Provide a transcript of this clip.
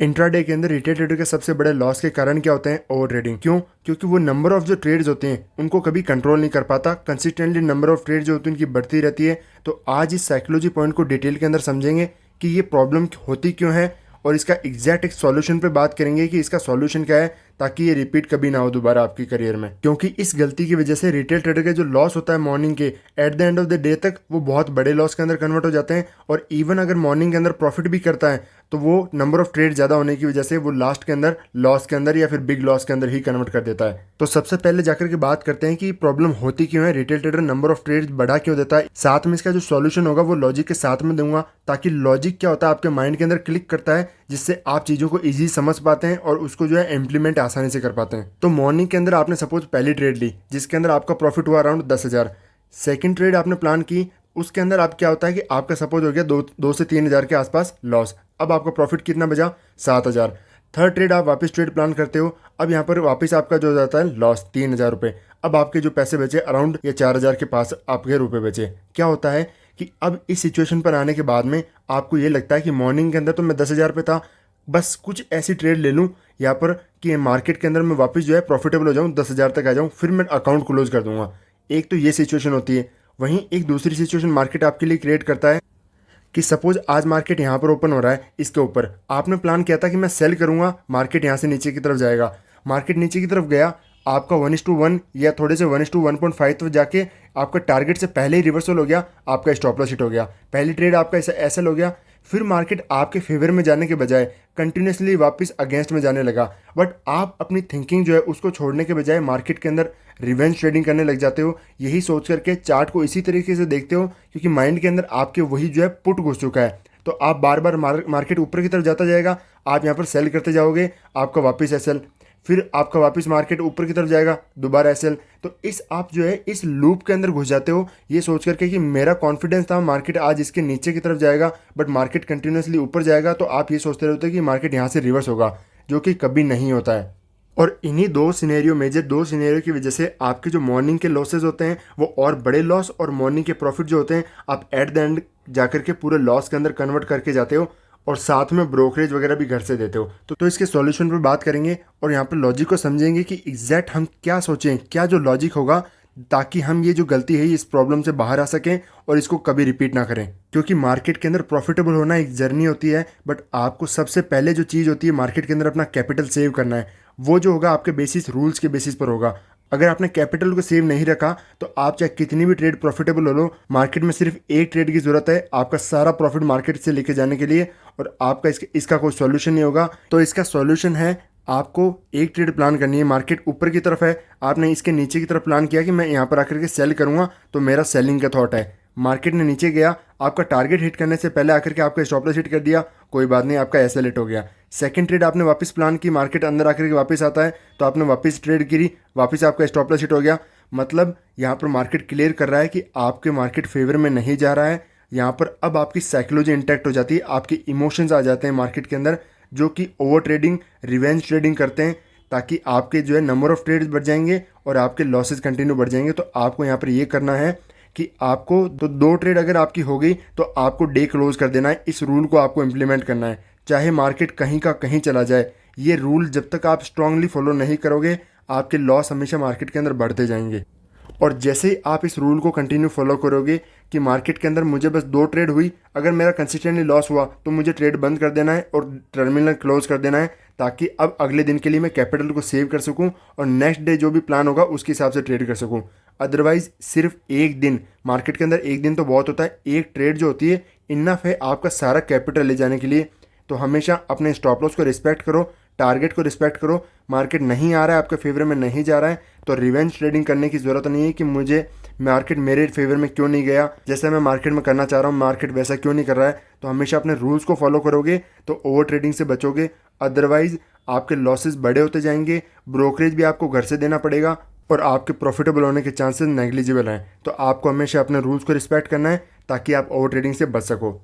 Intraday के अंदर retail trader के सबसे बड़े लॉस के कारण क्या होते हैं? Over trading. क्यों? क्योंकि वो नंबर ऑफ जो ट्रेड्स होते हैं उनको कभी कंट्रोल नहीं कर पाता, कंसिस्टेंटली नंबर ऑफ ट्रेड जो होती है उनकी बढ़ती रहती है। तो आज इस साइकोलॉजी पॉइंट को डिटेल के अंदर समझेंगे कि ये प्रॉब्लम होती क्यों है और इसका एग्जैक्ट एक सॉल्यूशन पे बात करेंगे कि इसका सॉल्यूशन क्या है, ताकि ये रिपीट कभी ना हो दोबारा आपकी करियर में। क्योंकि इस गलती की वजह से रिटेल ट्रेडर का जो लॉस होता है मॉर्निंग के, at the end of the day तक वो बहुत बड़े लॉस के अंदर कन्वर्ट हो जाते हैं। और इवन अगर मॉर्निंग के अंदर प्रॉफिट भी करता है तो वो नंबर ऑफ ट्रेड ज़्यादा होने की वजह से वो लास्ट के अंदर लॉस के अंदर या फिर बिग लॉस के अंदर ही कन्वर्ट कर देता है। तो सबसे पहले जाकर के बात करते हैं कि प्रॉब्लम होती क्यों है, retail trader number of trade बढ़ा क्यों देता है। साथ में इसका जो सॉल्यूशन होगा वो लॉजिक के साथ में दूंगा, ताकि लॉजिक क्या होता है आपके माइंड के अंदर क्लिक करता है, जिससे आप चीज़ों को ईजी समझ पाते हैं और उसको जो है इम्प्लीमेंट आसानी से कर पाते हैं। तो मॉर्निंग के अंदर आपने सपोज पहली ट्रेड ली जिसके अंदर आपका प्रॉफिट हुआ अराउंड 10,000। सेकंड ट्रेड आपने प्लान की, उसके अंदर आप क्या होता है कि आपका सपोज हो गया 2 से 3 हज़ार के आसपास लॉस। अब आपका प्रॉफिट कितना बचा? 7,000। थर्ड ट्रेड आप वापस ट्रेड प्लान करते हो, अब यहाँ पर वापस आपका जो हो जाता है लॉस 3,000 रुपये। अब आपके जो पैसे बचे अराउंड या 4,000 के पास आपके रुपये बचे। क्या होता है कि अब इस सिचुएशन पर आने के बाद में आपको ये लगता है कि मॉर्निंग के अंदर तो मैं 10,000 पे था, बस कुछ ऐसी ट्रेड ले लूँ यहाँ पर कि मार्केट के अंदर मैं वापस जो है प्रॉफिटेबल हो जाऊँ, 10,000 तक आ जाऊँ, फिर मैं अकाउंट क्लोज कर दूंगा। एक तो ये सिचुएशन होती है। वहीं एक दूसरी सिचुएशन मार्केट आपके लिए क्रिएट करता है कि सपोज आज मार्केट यहाँ पर ओपन हो रहा है, इसके ऊपर आपने प्लान किया था कि मैं सेल करूँगा, मार्केट यहाँ से नीचे की तरफ जाएगा। मार्केट नीचे की तरफ गया, आपका 1:1 या थोड़े से 1:1.5 तक जाके आपका टारगेट से पहले ही रिवर्सल हो गया, आपका स्टॉप लॉस हिट हो गया, पहली ट्रेड आपका ऐसा एसएल हो गया। फिर मार्केट आपके फेवर में जाने के बजाय कंटिन्यूसली वापस अगेंस्ट में जाने लगा, बट आप अपनी थिंकिंग जो है उसको छोड़ने के बजाय मार्केट के अंदर रिवेंज ट्रेडिंग करने लग जाते हो, यही सोच करके चार्ट को इसी तरीके से देखते हो, क्योंकि माइंड के अंदर आपके वही जो है पुट घुस चुका है। तो आप बार बार मार्केट ऊपर की तरफ जाता जाएगा, आप यहाँ पर सेल करते जाओगे, आपका वापस एसएल, फिर आपका वापस मार्केट ऊपर की तरफ जाएगा, दोबारा एसएल। तो इस आप जो है इस लूप के अंदर घुस जाते हो, ये सोच करके कि मेरा कॉन्फिडेंस था मार्केट आज इसके नीचे की तरफ जाएगा, बट मार्केट कंटिन्यूसली ऊपर जाएगा, तो आप ये सोचते रहते हो कि मार्केट यहाँ से रिवर्स होगा, जो कि कभी नहीं होता है। और इन्हीं दो सिनेरियो मेजर दो सिनेरियो की वजह से आपके जो मॉर्निंग के लॉसेज होते हैं वो और बड़े लॉस, और मॉर्निंग के प्रॉफिट जो होते हैं आप एट द एंड जाकर के पूरे लॉस के अंदर कन्वर्ट करके जाते हो, और साथ में ब्रोकरेज वगैरह भी घर से देते हो। तो इसके सॉल्यूशन पर बात करेंगे और यहाँ पर लॉजिक को समझेंगे कि एग्जैक्ट हम क्या सोचें, क्या जो लॉजिक होगा, ताकि हम ये जो गलती है इस प्रॉब्लम से बाहर आ सकें और इसको कभी रिपीट ना करें। क्योंकि मार्केट के अंदर प्रॉफिटेबल होना एक जर्नी होती है, बट आपको सबसे पहले जो चीज़ होती है मार्केट के अंदर अपना कैपिटल सेव करना है, वो जो होगा आपके बेसिस रूल्स के बेसिस पर होगा। अगर आपने कैपिटल को सेव नहीं रखा तो आप चाहे कितनी भी ट्रेड प्रॉफिटेबल हो लो, मार्केट में सिर्फ एक ट्रेड की जरूरत है आपका सारा प्रॉफिट मार्केट से लेके जाने के लिए, और आपका इसका कोई सॉल्यूशन नहीं होगा। तो इसका सॉल्यूशन है आपको एक ट्रेड प्लान करनी है, मार्केट ऊपर की तरफ है, आपने इसके नीचे की तरफ प्लान किया कि मैं यहाँ पर आकर के सेल करूँगा, तो मेरा सेलिंग का थॉट है। मार्केट ने नीचे गया, आपका टारगेट हिट करने से पहले आकर के आपका स्टॉप लॉस हिट कर दिया, कोई बात नहीं, आपका एसएल हिट हो गया। सेकंड ट्रेड आपने वापस प्लान की, मार्केट अंदर आकर के वापस आता है, तो आपने वापस ट्रेड करी, वापस आपका स्टॉप लॉस हिट हो गया। मतलब यहाँ पर मार्केट क्लियर कर रहा है कि आपके मार्केट फेवर में नहीं जा रहा है। यहाँ पर अब आपकी साइकोलॉजी इंटैक्ट हो जाती है, आपके इमोशंस आ जाते हैं मार्केट के अंदर, जो कि ओवर ट्रेडिंग रिवेंज ट्रेडिंग करते हैं, ताकि आपके जो है नंबर ऑफ ट्रेड्स बढ़ जाएंगे और आपके लॉसेस कंटिन्यू बढ़ जाएंगे। तो आपको यहाँ पर ये करना है कि आपको तो 2 ट्रेड अगर आपकी हो गई तो आपको डे क्लोज कर देना है। इस रूल को आपको इम्प्लीमेंट करना है, चाहे मार्केट कहीं का कहीं चला जाए। ये रूल जब तक आप स्ट्रांगली फॉलो नहीं करोगे, आपके लॉस हमेशा मार्केट के अंदर बढ़ते जाएंगे। और जैसे ही आप इस रूल को कंटिन्यू फॉलो करोगे कि मार्केट के अंदर मुझे बस 2 ट्रेड हुई, अगर मेरा कंसिस्टेंटली लॉस हुआ तो मुझे ट्रेड बंद कर देना है और टर्मिनल क्लोज कर देना है, ताकि अब अगले दिन के लिए मैं कैपिटल को सेव कर सकूं और नेक्स्ट डे जो भी प्लान होगा उसके हिसाब से ट्रेड कर सकूं। अदरवाइज सिर्फ एक दिन, मार्केट के अंदर एक दिन तो बहुत होता है, एक ट्रेड जो होती है इनफ है आपका सारा कैपिटल ले जाने के लिए। तो हमेशा अपने स्टॉप लॉस को रिस्पेक्ट करो, टारगेट को रिस्पेक्ट करो। मार्केट नहीं आ रहा है आपके फेवर में नहीं जा रहा है तो रिवेंज ट्रेडिंग करने की ज़रूरत नहीं है कि मुझे मार्केट मेरे फेवर में क्यों नहीं गया, जैसा मैं मार्केट में करना चाह रहा हूँ मार्केट वैसा क्यों नहीं कर रहा है। तो हमेशा अपने रूल्स को फॉलो करोगे तो ओवर ट्रेडिंग से बचोगे, अदरवाइज आपके लॉसेस बड़े होते जाएंगे, ब्रोकरेज भी आपको घर से देना पड़ेगा और आपके प्रॉफिटेबल होने के चांसेस नेग्लिजिबल हैं। तो आपको हमेशा अपने रूल्स को रिस्पेक्ट करना है ताकि आप ओवर ट्रेडिंग से बच सको।